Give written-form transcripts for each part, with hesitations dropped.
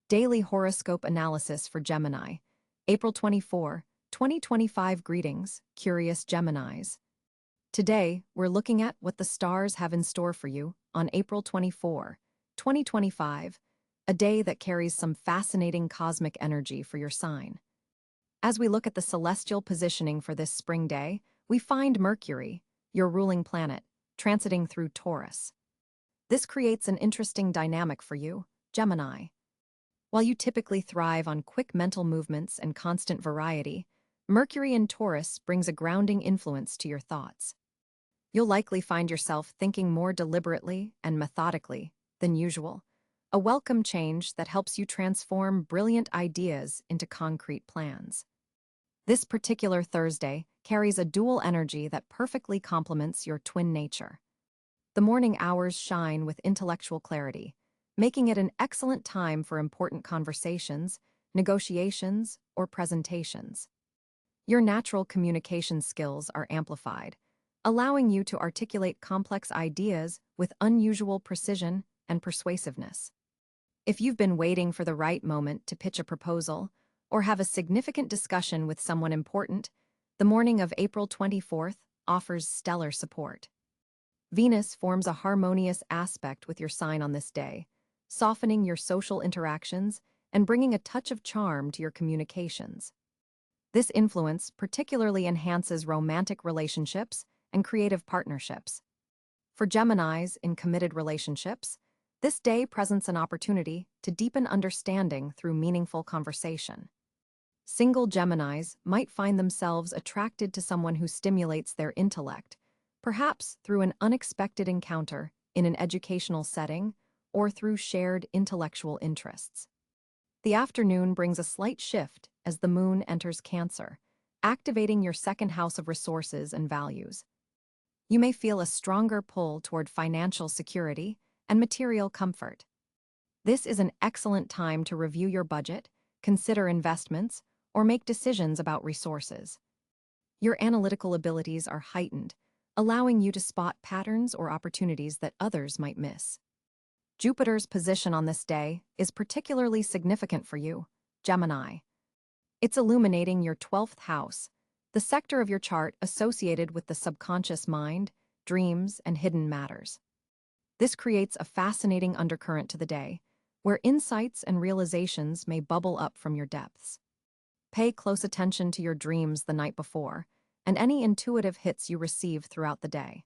Daily Horoscope Analysis for Gemini, April 24, 2025. Greetings, curious Geminis. Today, we're looking at what the stars have in store for you on April 24, 2025, a day that carries some fascinating cosmic energy for your sign. As we look at the celestial positioning for this spring day, we find Mercury, your ruling planet, transiting through Taurus. This creates an interesting dynamic for you, Gemini. While you typically thrive on quick mental movements and constant variety, Mercury in Taurus brings a grounding influence to your thoughts. You'll likely find yourself thinking more deliberately and methodically than usual, a welcome change that helps you transform brilliant ideas into concrete plans. This particular Thursday carries a dual energy that perfectly complements your twin nature. The morning hours shine with intellectual clarity, making it an excellent time for important conversations, negotiations, or presentations. Your natural communication skills are amplified, allowing you to articulate complex ideas with unusual precision and persuasiveness. If you've been waiting for the right moment to pitch a proposal or have a significant discussion with someone important, the morning of April 24th offers stellar support. Venus forms a harmonious aspect with your sign on this day, softening your social interactions and bringing a touch of charm to your communications. This influence particularly enhances romantic relationships and creative partnerships. For Geminis in committed relationships, this day presents an opportunity to deepen understanding through meaningful conversation. Single Geminis might find themselves attracted to someone who stimulates their intellect, perhaps through an unexpected encounter in an educational setting or through shared intellectual interests. The afternoon brings a slight shift as the moon enters Cáncer, activating your second house of resources and values. You may feel a stronger pull toward financial security and material comfort. This is an excellent time to review your budget, consider investments, or make decisions about resources. Your analytical abilities are heightened, allowing you to spot patterns or opportunities that others might miss. Jupiter's position on this day is particularly significant for you, Gemini. It's illuminating your 12th house, the sector of your chart associated with the subconscious mind, dreams, and hidden matters. This creates a fascinating undercurrent to the day, where insights and realizations may bubble up from your depths. Pay close attention to your dreams the night before, and any intuitive hits you receive throughout the day.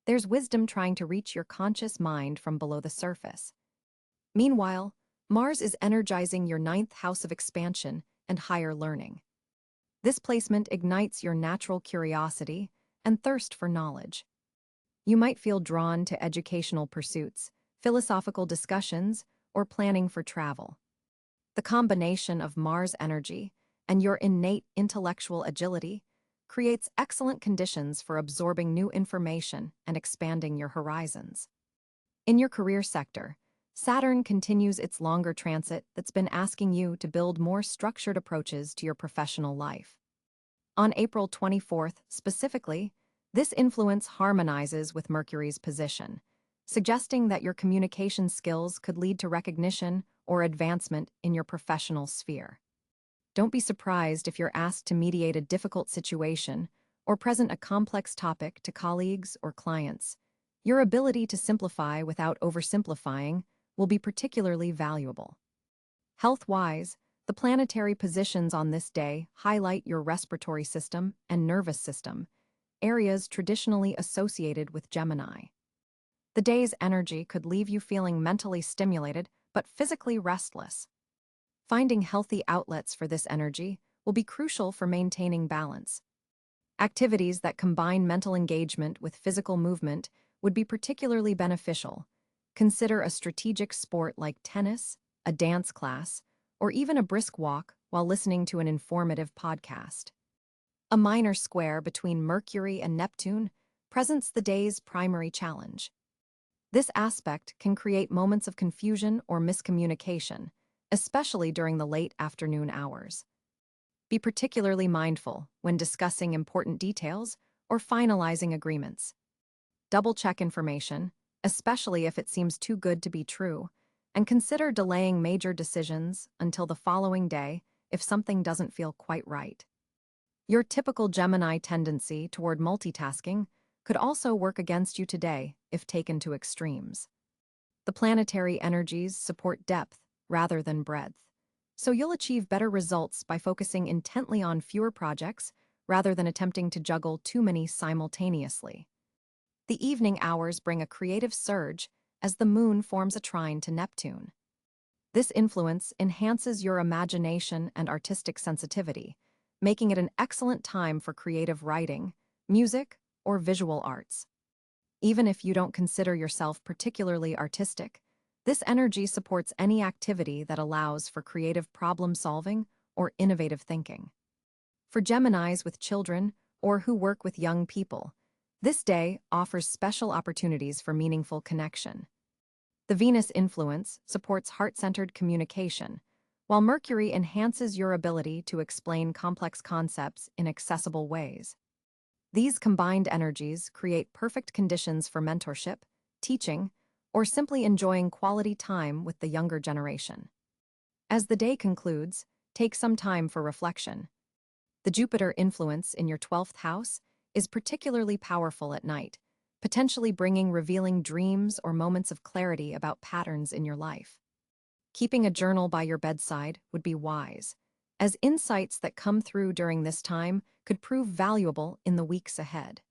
There's wisdom trying to reach your conscious mind from below the surface. Meanwhile, Mars is energizing your 9th house of expansion and higher learning. This placement ignites your natural curiosity and thirst for knowledge. You might feel drawn to educational pursuits, philosophical discussions, or planning for travel. The combination of Mars energy and your innate intellectual agility creates excellent conditions for absorbing new information and expanding your horizons. In your career sector, Saturn continues its longer transit that's been asking you to build more structured approaches to your professional life. On April 24th, specifically, this influence harmonizes with Mercury's position, suggesting that your communication skills could lead to recognition or advancement in your professional sphere. Don't be surprised if you're asked to mediate a difficult situation or present a complex topic to colleagues or clients. Your ability to simplify without oversimplifying will be particularly valuable. Health-wise, the planetary positions on this day highlight your respiratory system and nervous system, areas traditionally associated with Gemini. The day's energy could leave you feeling mentally stimulated but physically restless. Finding healthy outlets for this energy will be crucial for maintaining balance. Activities that combine mental engagement with physical movement would be particularly beneficial. Consider a strategic sport like tennis, a dance class, or even a brisk walk while listening to an informative podcast. A minor square between Mercury and Neptune presents the day's primary challenge. This aspect can create moments of confusion or miscommunication, especially during the late afternoon hours. Be particularly mindful when discussing important details or finalizing agreements. Double-check information, especially if it seems too good to be true, and consider delaying major decisions until the following day if something doesn't feel quite right. Your typical Gemini tendency toward multitasking could also work against you today if taken to extremes. The planetary energies support depth rather than breadth, so you'll achieve better results by focusing intently on fewer projects rather than attempting to juggle too many simultaneously. The evening hours bring a creative surge as the moon forms a trine to Neptune. This influence enhances your imagination and artistic sensitivity, making it an excellent time for creative writing, music, or visual arts. Even if you don't consider yourself particularly artistic, this energy supports any activity that allows for creative problem-solving or innovative thinking. For Geminis with children or who work with young people, this day offers special opportunities for meaningful connection. The Venus influence supports heart-centered communication, while Mercury enhances your ability to explain complex concepts in accessible ways. These combined energies create perfect conditions for mentorship, teaching, or simply enjoying quality time with the younger generation. As the day concludes, take some time for reflection. The Jupiter influence in your 12th house is particularly powerful at night, potentially bringing revealing dreams or moments of clarity about patterns in your life. Keeping a journal by your bedside would be wise, as insights that come through during this time could prove valuable in the weeks ahead.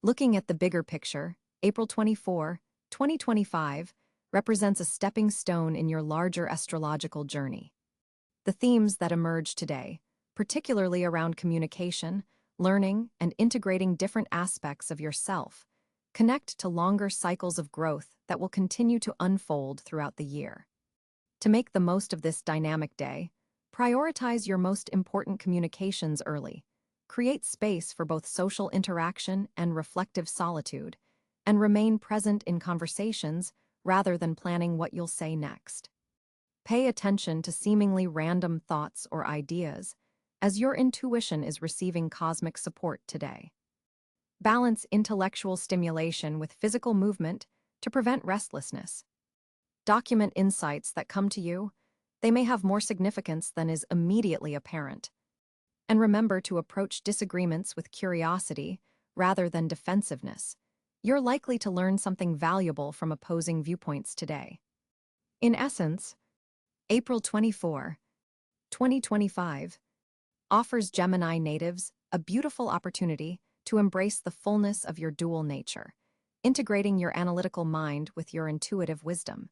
Looking at the bigger picture, April 24, 2025 represents a stepping stone in your larger astrological journey. The themes that emerge today, particularly around communication, learning, and integrating different aspects of yourself, connect to longer cycles of growth that will continue to unfold throughout the year. To make the most of this dynamic day, prioritize your most important communications early, create space for both social interaction and reflective solitude, and remain present in conversations rather than planning what you'll say next. Pay attention to seemingly random thoughts or ideas, as your intuition is receiving cosmic support today. Balance intellectual stimulation with physical movement to prevent restlessness. Document insights that come to you. They may have more significance than is immediately apparent. And remember to approach disagreements with curiosity rather than defensiveness. You're likely to learn something valuable from opposing viewpoints today. In essence, April 24, 2025 offers Gemini natives a beautiful opportunity to embrace the fullness of your dual nature, integrating your analytical mind with your intuitive wisdom.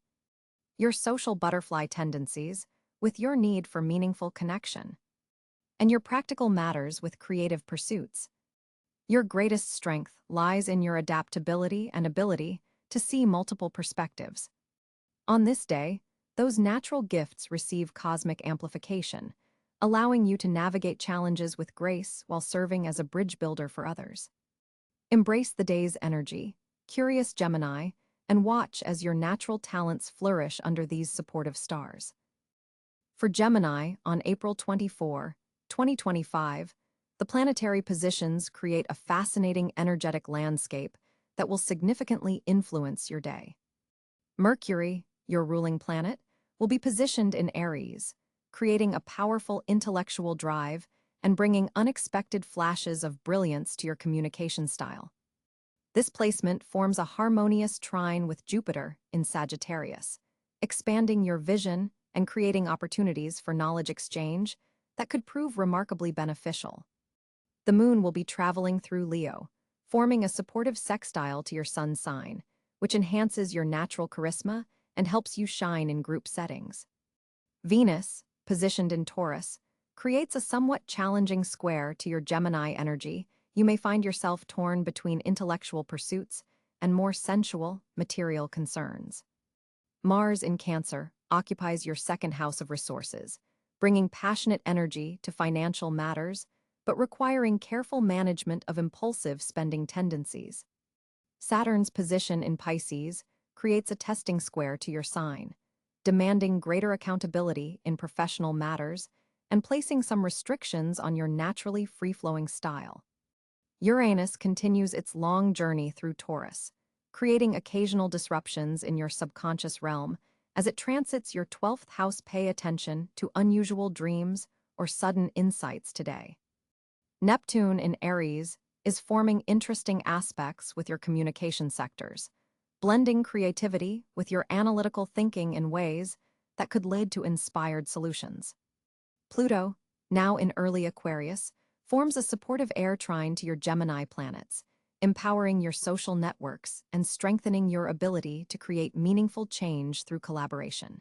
Your social butterfly tendencies with your need for meaningful connection, and your practical matters with creative pursuits. Your greatest strength lies in your adaptability and ability to see multiple perspectives. On this day, those natural gifts receive cosmic amplification, allowing you to navigate challenges with grace while serving as a bridge builder for others. Embrace the day's energy, curious Gemini, and watch as your natural talents flourish under these supportive stars. For Gemini, on April 24, 2025, the planetary positions create a fascinating energetic landscape that will significantly influence your day. Mercury, your ruling planet, will be positioned in Aries, creating a powerful intellectual drive and bringing unexpected flashes of brilliance to your communication style. This placement forms a harmonious trine with Jupiter in Sagittarius, expanding your vision and creating opportunities for knowledge exchange that could prove remarkably beneficial. The moon will be traveling through Leo, forming a supportive sextile to your sun sign, which enhances your natural charisma and helps you shine in group settings. Venus, positioned in Taurus, creates a somewhat challenging square to your Gemini energy. You may find yourself torn between intellectual pursuits and more sensual, material concerns. Mars in Cáncer occupies your second house of resources, bringing passionate energy to financial matters, but requiring careful management of impulsive spending tendencies. Saturn's position in Pisces creates a testing square to your sign, demanding greater accountability in professional matters and placing some restrictions on your naturally free-flowing style. Uranus continues its long journey through Taurus, creating occasional disruptions in your subconscious realm As it transits your 12th house, pay attention to unusual dreams or sudden insights today. Neptune in Aries is forming interesting aspects with your communication sectors, blending creativity with your analytical thinking in ways that could lead to inspired solutions. Pluto, now in early Aquarius, forms a supportive air trine to your Gemini planets, empowering your social networks and strengthening your ability to create meaningful change through collaboration.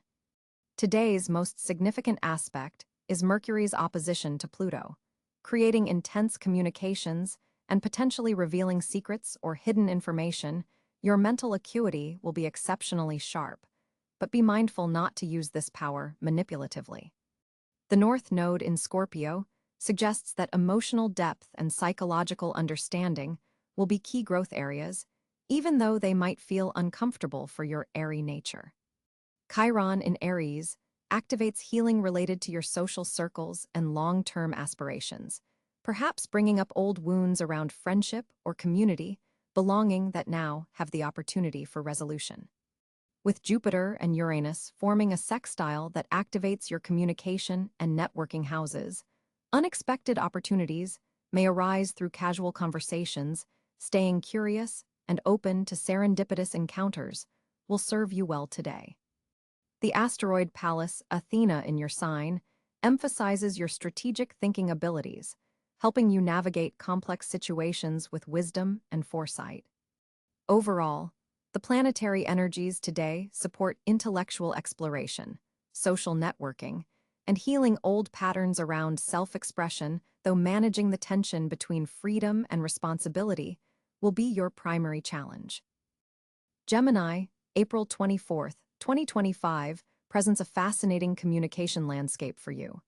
Today's most significant aspect is Mercury's opposition to Pluto, creating intense communications and potentially revealing secrets or hidden information. Your mental acuity will be exceptionally sharp, but be mindful not to use this power manipulatively. The North Node in Scorpio suggests that emotional depth and psychological understanding will be key growth areas, even though they might feel uncomfortable for your airy nature. Chiron in Aries activates healing related to your social circles and long-term aspirations, perhaps bringing up old wounds around friendship or community belonging that now have the opportunity for resolution. With Jupiter and Uranus forming a sextile that activates your communication and networking houses, unexpected opportunities may arise through casual conversations. Staying curious and open to serendipitous encounters will serve you well today. The asteroid Pallas Athena in your sign emphasizes your strategic thinking abilities, helping you navigate complex situations with wisdom and foresight. Overall, the planetary energies today support intellectual exploration, social networking, and healing old patterns around self-expression, though managing the tension between freedom and responsibility will be your primary challenge. Gemini, April 24th, 2025, presents a fascinating communication landscape for you.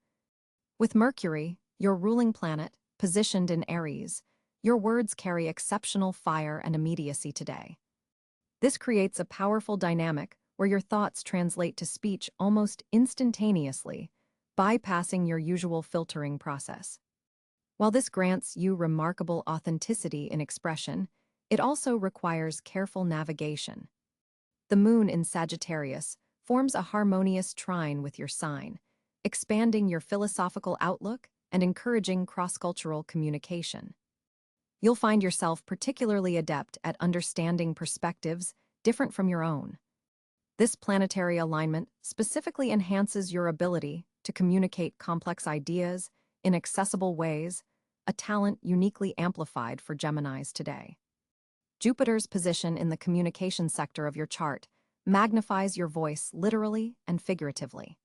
With Mercury, your ruling planet, positioned in Aries, your words carry exceptional fire and immediacy today. This creates a powerful dynamic where your thoughts translate to speech almost instantaneously, bypassing your usual filtering process. While this grants you remarkable authenticity in expression, it also requires careful navigation. The moon in Sagittarius forms a harmonious trine with your sign, expanding your philosophical outlook and encouraging cross-cultural communication. You'll find yourself particularly adept at understanding perspectives different from your own. This planetary alignment specifically enhances your ability to communicate complex ideas in accessible ways, a talent uniquely amplified for Geminis today. Jupiter's position in the communication sector of your chart magnifies your voice literally and figuratively.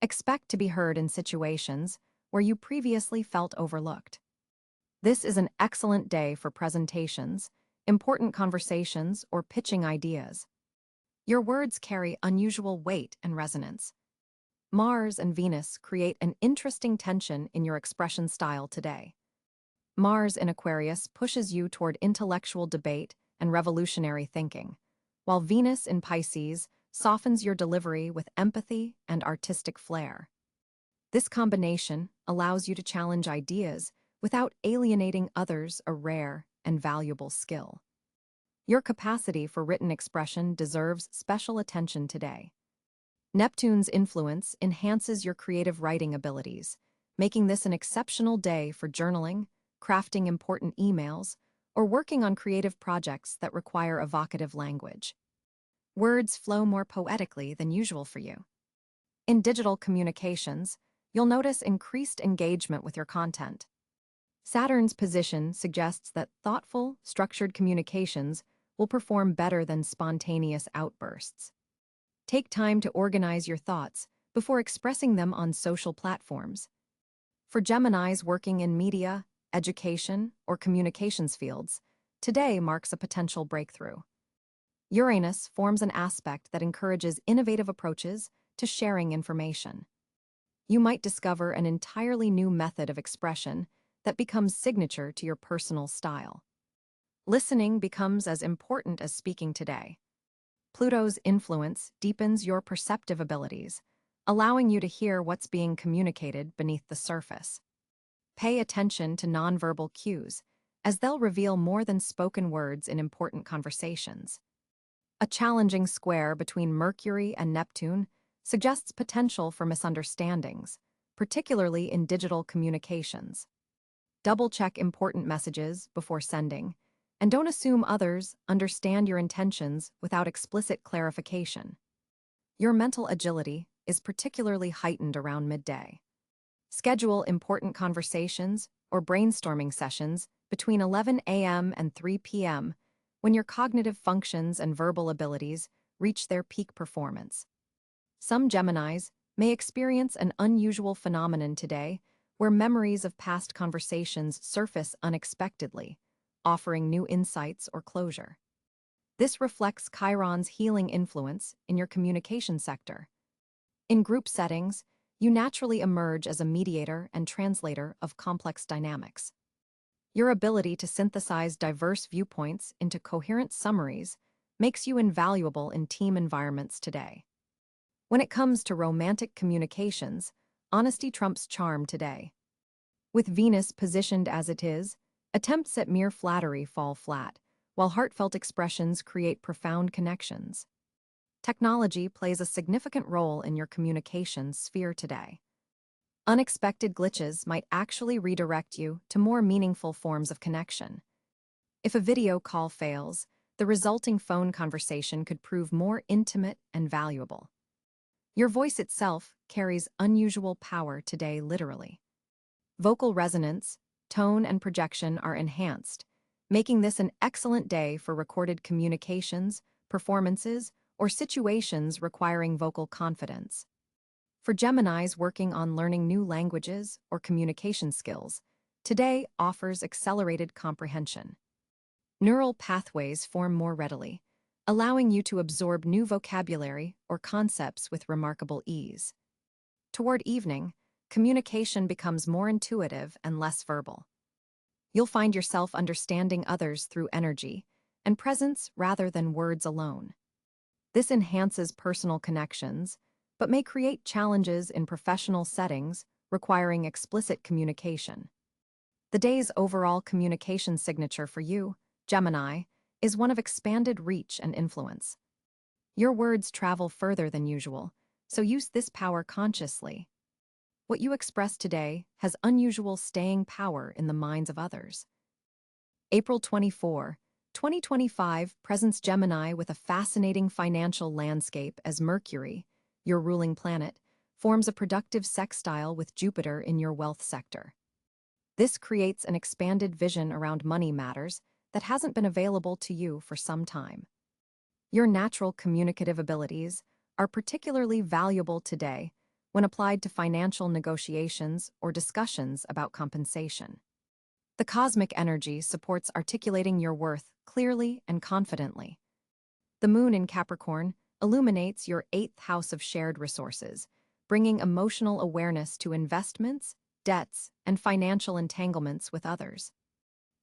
Expect to be heard in situations where you previously felt overlooked. This is an excellent day for presentations, important conversations, or pitching ideas. Your words carry unusual weight and resonance. Mars and Venus create an interesting tension in your expression style today. Mars in Aquarius pushes you toward intellectual debate and revolutionary thinking, while Venus in Pisces softens your delivery with empathy and artistic flair. This combination allows you to challenge ideas without alienating others, a rare and valuable skill. Your capacity for written expression deserves special attention today. Neptune's influence enhances your creative writing abilities, making this an exceptional day for journaling, crafting important emails, or working on creative projects that require evocative language. Words flow more poetically than usual for you. In digital communications, you'll notice increased engagement with your content. Saturn's position suggests that thoughtful, structured communications will perform better than spontaneous outbursts. Take time to organize your thoughts before expressing them on social platforms. For Geminis working in media, education, or communications fields, today marks a potential breakthrough. Uranus forms an aspect that encourages innovative approaches to sharing information. You might discover an entirely new method of expression that becomes signature to your personal style. Listening becomes as important as speaking today. Pluto's influence deepens your perceptive abilities, allowing you to hear what's being communicated beneath the surface. Pay attention to nonverbal cues, as they'll reveal more than spoken words in important conversations. A challenging square between Mercury and Neptune suggests potential for misunderstandings, particularly in digital communications. Double-check important messages before sending, and don't assume others understand your intentions without explicit clarification. Your mental agility is particularly heightened around midday. Schedule important conversations or brainstorming sessions between 11 a.m. and 3 p.m. when your cognitive functions and verbal abilities reach their peak performance. Some Geminis may experience an unusual phenomenon today where memories of past conversations surface unexpectedly, offering new insights or closure. This reflects Chiron's healing influence in your communication sector. In group settings, you naturally emerge as a mediator and translator of complex dynamics. Your ability to synthesize diverse viewpoints into coherent summaries makes you invaluable in team environments today. When it comes to romantic communications, honesty trumps charm today. With Venus positioned as it is, attempts at mere flattery fall flat, while heartfelt expressions create profound connections. Technology plays a significant role in your communications sphere today. Unexpected glitches might actually redirect you to more meaningful forms of connection. If a video call fails, the resulting phone conversation could prove more intimate and valuable. Your voice itself carries unusual power today, literally. Vocal resonance, tone, and projection are enhanced, making this an excellent day for recorded communications, performances, or situations requiring vocal confidence. For Geminis working on learning new languages or communication skills, today offers accelerated comprehension. Neural pathways form more readily, allowing you to absorb new vocabulary or concepts with remarkable ease. Toward evening, communication becomes more intuitive and less verbal. You'll find yourself understanding others through energy and presence rather than words alone. This enhances personal connections, but may create challenges in professional settings requiring explicit communication. The day's overall communication signature for you, Gemini, is one of expanded reach and influence. Your words travel further than usual, so use this power consciously. What you express today has unusual staying power in the minds of others. April 24, 2025 presents Gemini with a fascinating financial landscape as Mercury, your ruling planet, forms a productive sextile with Jupiter in your wealth sector. This creates an expanded vision around money matters that hasn't been available to you for some time. Your natural communicative abilities are particularly valuable today when applied to financial negotiations or discussions about compensation. The cosmic energy supports articulating your worth clearly and confidently. The moon in Capricorn illuminates your 8th house of shared resources, bringing emotional awareness to investments, debts, and financial entanglements with others.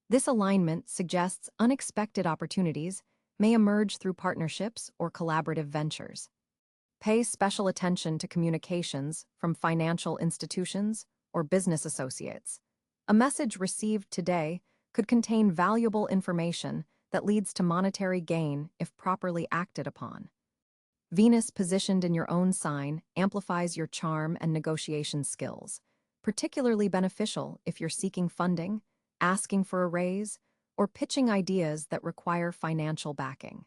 This alignment suggests unexpected opportunities may emerge through partnerships or collaborative ventures. Pay special attention to communications from financial institutions or business associates. A message received today could contain valuable information that leads to monetary gain if properly acted upon. Venus positioned in your own sign amplifies your charm and negotiation skills, particularly beneficial if you're seeking funding, asking for a raise, or pitching ideas that require financial backing.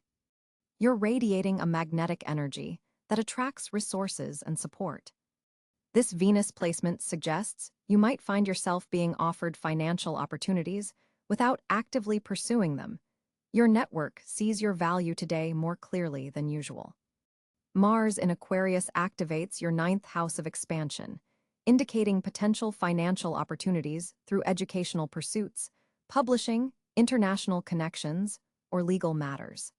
You're radiating a magnetic energy that attracts resources and support. This Venus placement suggests you might find yourself being offered financial opportunities without actively pursuing them. Your network sees your value today more clearly than usual. Mars in Aquarius activates your 9th house of expansion, indicating potential financial opportunities through educational pursuits, publishing, international connections, or legal matters.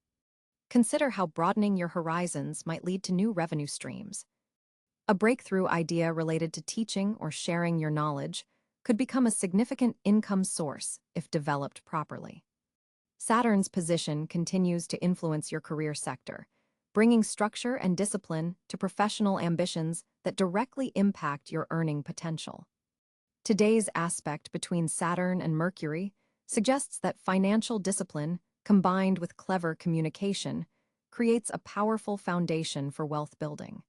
Consider how broadening your horizons might lead to new revenue streams. A breakthrough idea related to teaching or sharing your knowledge could become a significant income source if developed properly. Saturn's position continues to influence your career sector, bringing structure and discipline to professional ambitions that directly impact your earning potential. Today's aspect between Saturn and Mercury suggests that financial discipline, combined with clever communication, creates a powerful foundation for wealth building.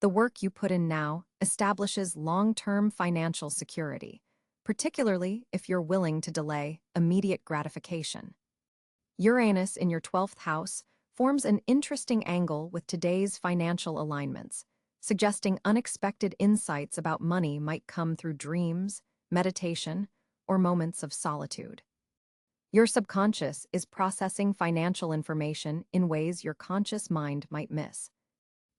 The work you put in now establishes long-term financial security, particularly if you're willing to delay immediate gratification. Uranus in your 12th house forms an interesting angle with today's financial alignments, suggesting unexpected insights about money might come through dreams, meditation, or moments of solitude. Your subconscious is processing financial information in ways your conscious mind might miss.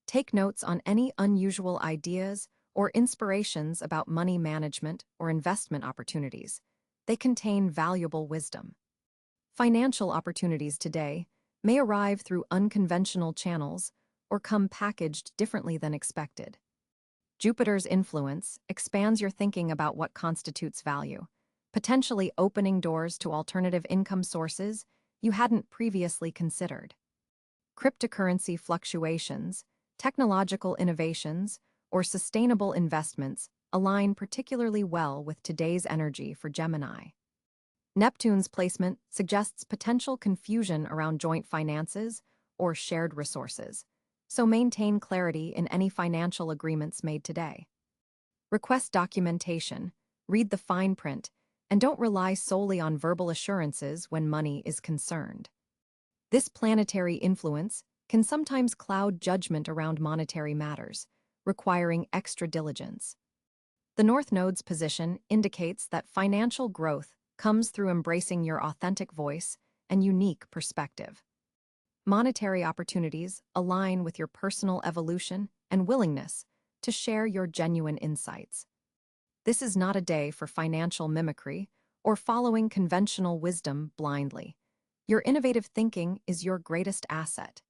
Take notes on any unusual ideas or inspirations about money management or investment opportunities. They contain valuable wisdom. Financial opportunities today may arrive through unconventional channels or come packaged differently than expected. Jupiter's influence expands your thinking about what constitutes value, potentially opening doors to alternative income sources you hadn't previously considered. Cryptocurrency fluctuations, technological innovations, or sustainable investments align particularly well with today's energy for Gemini. Neptune's placement suggests potential confusion around joint finances or shared resources, so maintain clarity in any financial agreements made today. Request documentation, read the fine print, and don't rely solely on verbal assurances when money is concerned. This planetary influence can sometimes cloud judgment around monetary matters, requiring extra diligence. The North Node's position indicates that financial growth comes through embracing your authentic voice and unique perspective. Monetary opportunities align with your personal evolution and willingness to share your genuine insights. This is not a day for financial mimicry or following conventional wisdom blindly. Your innovative thinking is your greatest asset.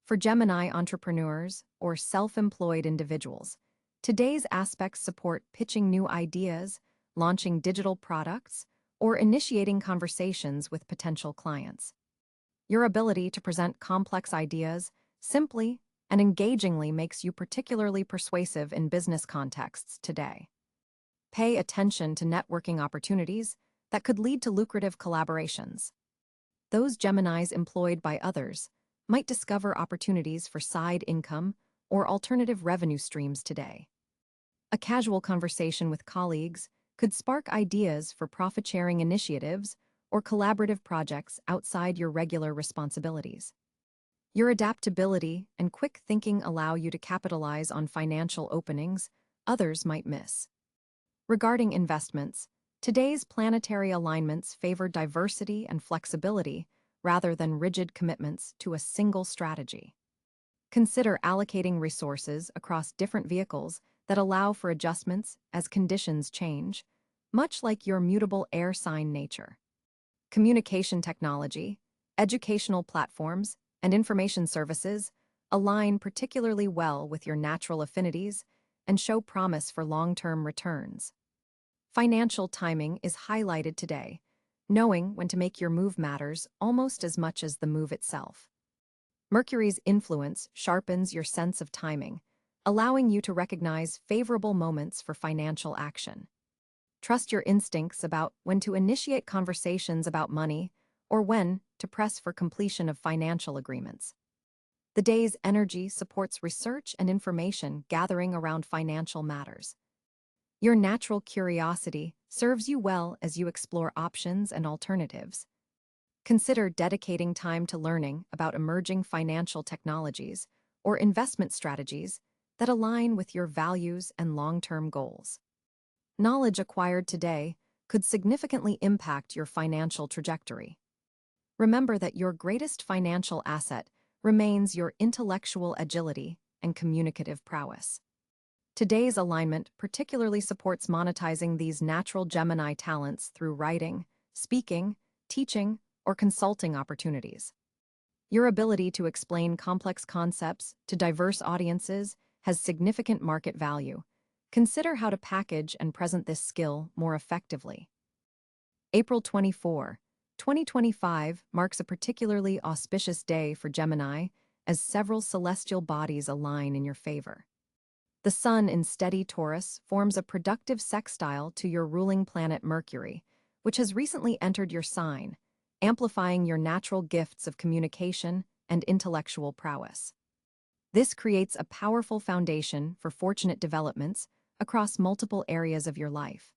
For Gemini entrepreneurs or self-employed individuals, today's aspects support pitching new ideas, launching digital products, or initiating conversations with potential clients. Your ability to present complex ideas simply and engagingly makes you particularly persuasive in business contexts today. Pay attention to networking opportunities that could lead to lucrative collaborations. Those Geminis employed by others might discover opportunities for side income or alternative revenue streams today. A casual conversation with colleagues could spark ideas for profit-sharing initiatives or collaborative projects outside your regular responsibilities. Your adaptability and quick thinking allow you to capitalize on financial openings others might miss. Regarding investments, today's planetary alignments favor diversity and flexibility rather than rigid commitments to a single strategy. Consider allocating resources across different vehicles that allow for adjustments as conditions change, much like your mutable air sign nature. Communication technology, educational platforms, and information services align particularly well with your natural affinities and show promise for long-term returns. Financial timing is highlighted today. Knowing when to make your move matters almost as much as the move itself. Mercury's influence sharpens your sense of timing, allowing you to recognize favorable moments for financial action. Trust your instincts about when to initiate conversations about money or when to press for completion of financial agreements. The day's energy supports research and information gathering around financial matters. Your natural curiosity serves you well as you explore options and alternatives. Consider dedicating time to learning about emerging financial technologies or investment strategies that align with your values and long-term goals. Knowledge acquired today could significantly impact your financial trajectory. Remember that your greatest financial asset remains your intellectual agility and communicative prowess. Today's alignment particularly supports monetizing these natural Gemini talents through writing, speaking, teaching, or consulting opportunities. Your ability to explain complex concepts to diverse audiences has significant market value. Consider how to package and present this skill more effectively. April 24, 2025 marks a particularly auspicious day for Gemini as several celestial bodies align in your favor. The Sun in steady Taurus forms a productive sextile to your ruling planet Mercury, which has recently entered your sign, amplifying your natural gifts of communication and intellectual prowess. This creates a powerful foundation for fortunate developments across multiple areas of your life.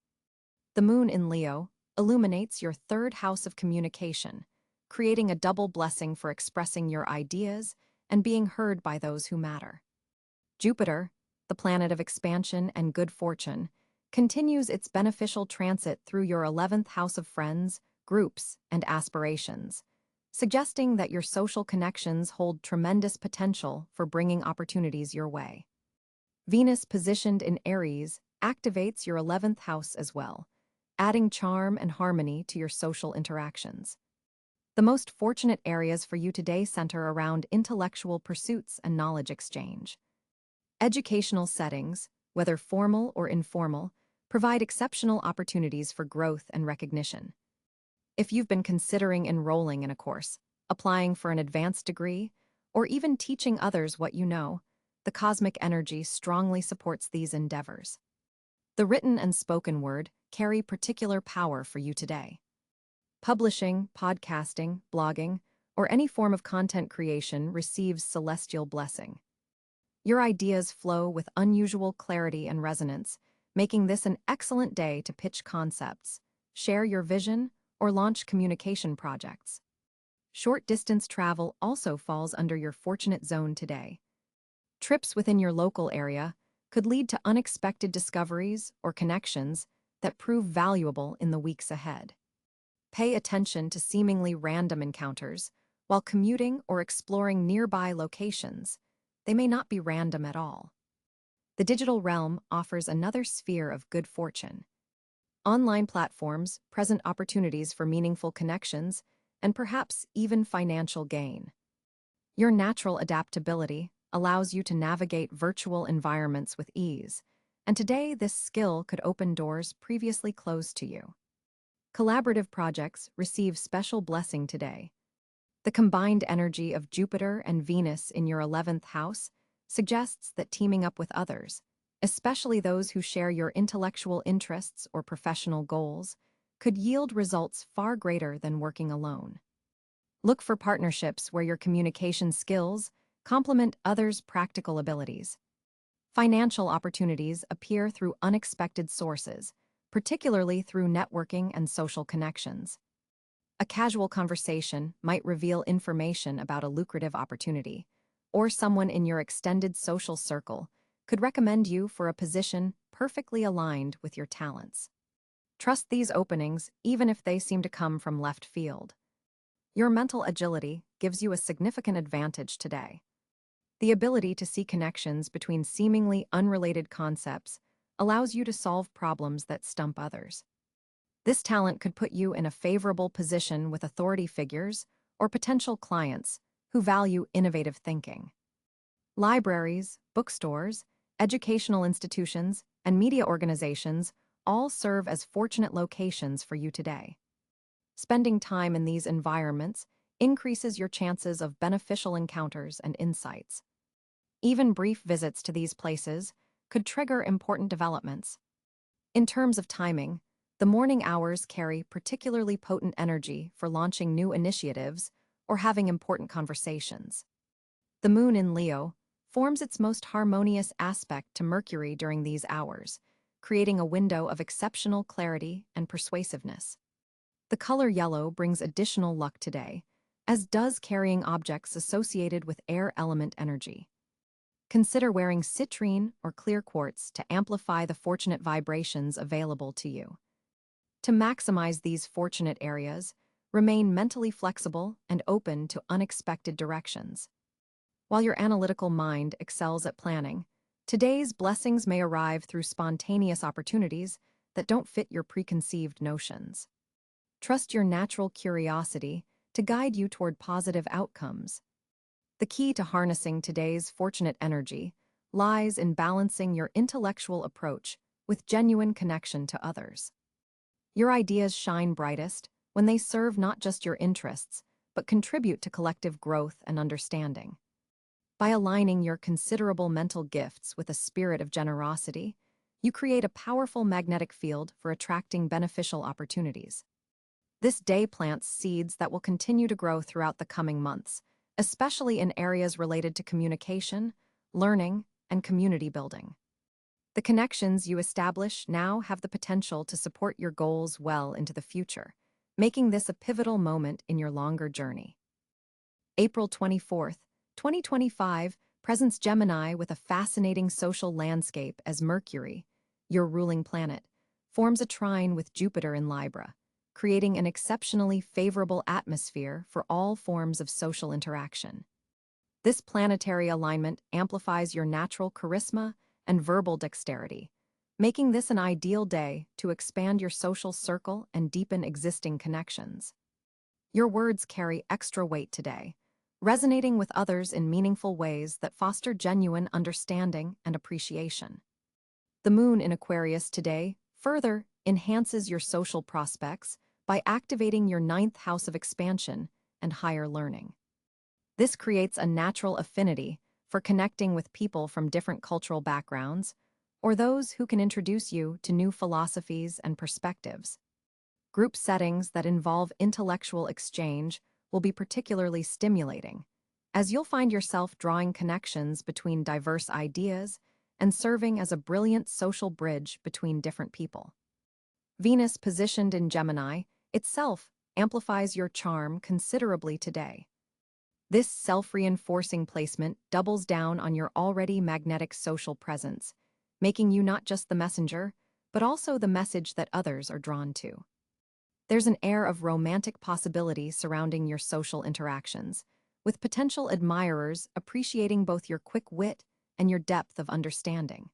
The moon in Leo illuminates your third house of communication, creating a double blessing for expressing your ideas and being heard by those who matter. Jupiter, the planet of expansion and good fortune, continues its beneficial transit through your 11th house of friends, groups, and aspirations, suggesting that your social connections hold tremendous potential for bringing opportunities your way. Venus, positioned in Aries, activates your 11th house as well, adding charm and harmony to your social interactions. The most fortunate areas for you today center around intellectual pursuits and knowledge exchange. Educational settings, whether formal or informal, provide exceptional opportunities for growth and recognition. If you've been considering enrolling in a course, applying for an advanced degree, or even teaching others what you know, the cosmic energy strongly supports these endeavors. The written and spoken word carry particular power for you today. Publishing, podcasting, blogging, or any form of content creation receives celestial blessing. Your ideas flow with unusual clarity and resonance, making this an excellent day to pitch concepts, share your vision, or launch communication projects. Short-distance travel also falls under your fortunate zone today. Trips within your local area could lead to unexpected discoveries or connections that prove valuable in the weeks ahead. Pay attention to seemingly random encounters while commuting or exploring nearby locations. They may not be random at all. The digital realm offers another sphere of good fortune. Online platforms present opportunities for meaningful connections and perhaps even financial gain. Your natural adaptability allows you to navigate virtual environments with ease, and today this skill could open doors previously closed to you. Collaborative projects receive special blessing today. The combined energy of Jupiter and Venus in your 11th house suggests that teaming up with others, especially those who share your intellectual interests or professional goals, could yield results far greater than working alone. Look for partnerships where your communication skills complement others' practical abilities. Financial opportunities appear through unexpected sources, particularly through networking and social connections. A casual conversation might reveal information about a lucrative opportunity, or someone in your extended social circle could recommend you for a position perfectly aligned with your talents. Trust these openings even if they seem to come from left field. Your mental agility gives you a significant advantage today. The ability to see connections between seemingly unrelated concepts allows you to solve problems that stump others. This talent could put you in a favorable position with authority figures or potential clients who value innovative thinking. Libraries, bookstores, educational institutions, and media organizations all serve as fortunate locations for you today. Spending time in these environments increases your chances of beneficial encounters and insights. Even brief visits to these places could trigger important developments. In terms of timing, the morning hours carry particularly potent energy for launching new initiatives or having important conversations. The moon in Leo forms its most harmonious aspect to Mercury during these hours, creating a window of exceptional clarity and persuasiveness. The color yellow brings additional luck today, as does carrying objects associated with air element energy. Consider wearing citrine or clear quartz to amplify the fortunate vibrations available to you. To maximize these fortunate areas, remain mentally flexible and open to unexpected directions. While your analytical mind excels at planning, today's blessings may arrive through spontaneous opportunities that don't fit your preconceived notions. Trust your natural curiosity to guide you toward positive outcomes. The key to harnessing today's fortunate energy lies in balancing your intellectual approach with genuine connection to others. Your ideas shine brightest when they serve not just your interests, but contribute to collective growth and understanding. By aligning your considerable mental gifts with a spirit of generosity, you create a powerful magnetic field for attracting beneficial opportunities. This day plants seeds that will continue to grow throughout the coming months, especially in areas related to communication, learning, and community building. The connections you establish now have the potential to support your goals well into the future, making this a pivotal moment in your longer journey. April 24th, 2025, presents Gemini with a fascinating social landscape as Mercury, your ruling planet, forms a trine with Jupiter in Libra, creating an exceptionally favorable atmosphere for all forms of social interaction. This planetary alignment amplifies your natural charisma and verbal dexterity, making this an ideal day to expand your social circle and deepen existing connections. Your words carry extra weight today, resonating with others in meaningful ways that foster genuine understanding and appreciation. The moon in Aquarius today further enhances your social prospects by activating your ninth house of expansion and higher learning. This creates a natural affinity for connecting with people from different cultural backgrounds or those who can introduce you to new philosophies and perspectives. Group settings that involve intellectual exchange will be particularly stimulating, as you'll find yourself drawing connections between diverse ideas and serving as a brilliant social bridge between different people. Venus, positioned in Gemini, itself amplifies your charm considerably today. This self-reinforcing placement doubles down on your already magnetic social presence, making you not just the messenger, but also the message that others are drawn to. There's an air of romantic possibility surrounding your social interactions, with potential admirers appreciating both your quick wit and your depth of understanding.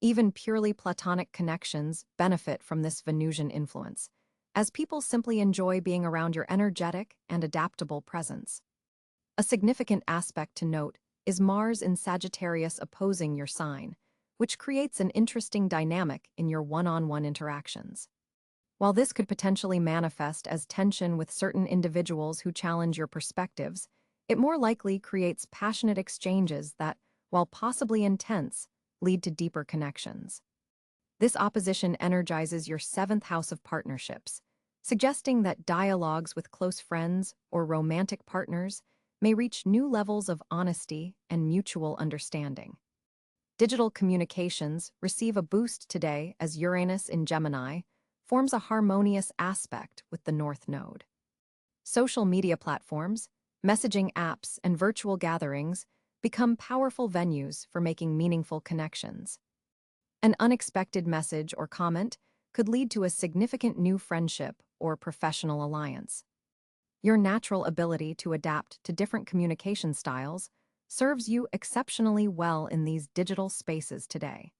Even purely platonic connections benefit from this Venusian influence, as people simply enjoy being around your energetic and adaptable presence. A significant aspect to note is Mars in Sagittarius opposing your sign, which creates an interesting dynamic in your one-on-one interactions. While this could potentially manifest as tension with certain individuals who challenge your perspectives, it more likely creates passionate exchanges that, while possibly intense, lead to deeper connections. This opposition energizes your seventh house of partnerships, suggesting that dialogues with close friends or romantic partners may reach new levels of honesty and mutual understanding. Digital communications receive a boost today as Uranus in Gemini forms a harmonious aspect with the North Node. Social media platforms, messaging apps, and virtual gatherings become powerful venues for making meaningful connections. An unexpected message or comment could lead to a significant new friendship or professional alliance. Your natural ability to adapt to different communication styles serves you exceptionally well in these digital spaces today.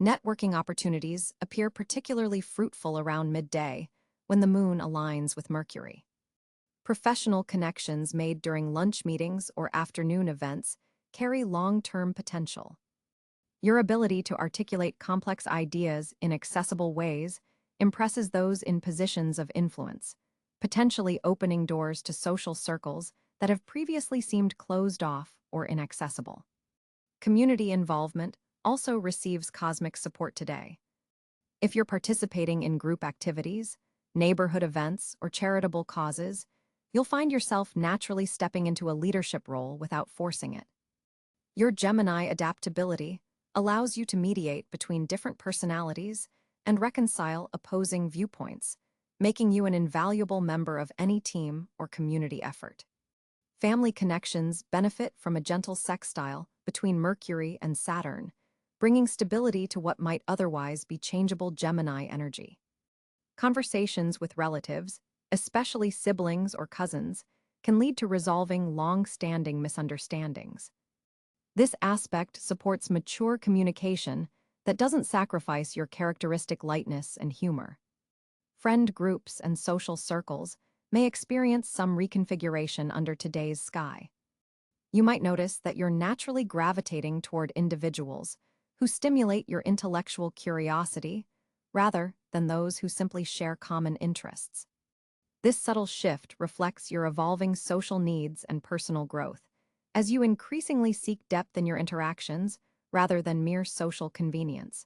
Networking opportunities appear particularly fruitful around midday when the moon aligns with Mercury. Professional connections made during lunch meetings or afternoon events carry long-term potential. Your ability to articulate complex ideas in accessible ways impresses those in positions of influence, potentially opening doors to social circles that have previously seemed closed off or inaccessible. Community involvement also receives cosmic support today. If you're participating in group activities, neighborhood events, or charitable causes, you'll find yourself naturally stepping into a leadership role without forcing it. Your Gemini adaptability allows you to mediate between different personalities and reconcile opposing viewpoints, making you an invaluable member of any team or community effort. Family connections benefit from a gentle sextile between Mercury and Saturn, bringing stability to what might otherwise be changeable Gemini energy. Conversations with relatives, especially siblings or cousins, can lead to resolving long-standing misunderstandings. This aspect supports mature communication that doesn't sacrifice your characteristic lightness and humor. Friend groups and social circles may experience some reconfiguration under today's sky. You might notice that you're naturally gravitating toward individuals who stimulate your intellectual curiosity rather than those who simply share common interests. This subtle shift reflects your evolving social needs and personal growth, as you increasingly seek depth in your interactions rather than mere social convenience.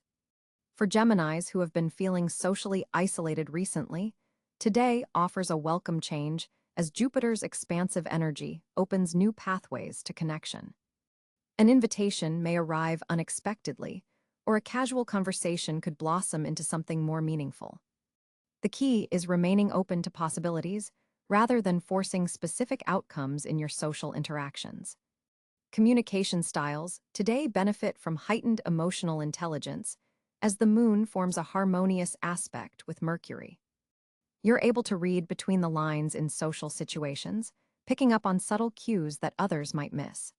For Geminis who have been feeling socially isolated recently, today offers a welcome change as Jupiter's expansive energy opens new pathways to connection. An invitation may arrive unexpectedly, or a casual conversation could blossom into something more meaningful. The key is remaining open to possibilities rather than forcing specific outcomes in your social interactions. Communication styles today benefit from heightened emotional intelligence as the moon forms a harmonious aspect with Mercury. You're able to read between the lines in social situations, picking up on subtle cues that others might miss.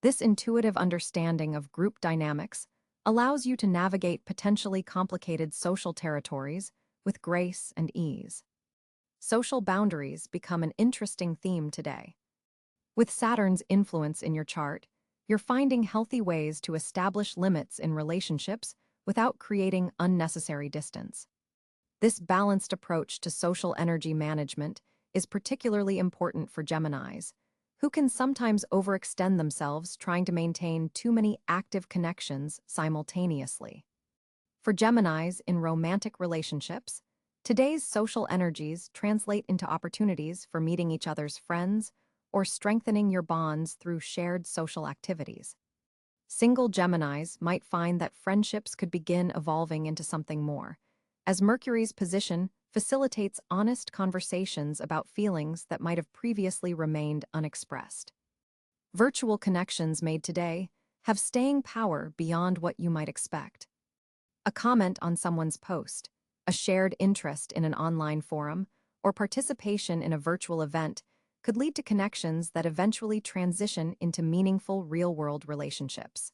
This intuitive understanding of group dynamics allows you to navigate potentially complicated social territories with grace and ease. Social boundaries become an interesting theme today. With Saturn's influence in your chart, you're finding healthy ways to establish limits in relationships without creating unnecessary distance. This balanced approach to social energy management is particularly important for Geminis, who can sometimes overextend themselves trying to maintain too many active connections simultaneously. For Geminis in romantic relationships, today's social energies translate into opportunities for meeting each other's friends or strengthening your bonds through shared social activities. Single Geminis might find that friendships could begin evolving into something more, as Mercury's position facilitates honest conversations about feelings that might have previously remained unexpressed. Virtual connections made today have staying power beyond what you might expect. A comment on someone's post, a shared interest in an online forum, or participation in a virtual event could lead to connections that eventually transition into meaningful real-world relationships.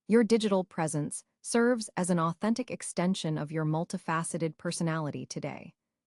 Your digital presence serves as an authentic extension of your multifaceted personality today.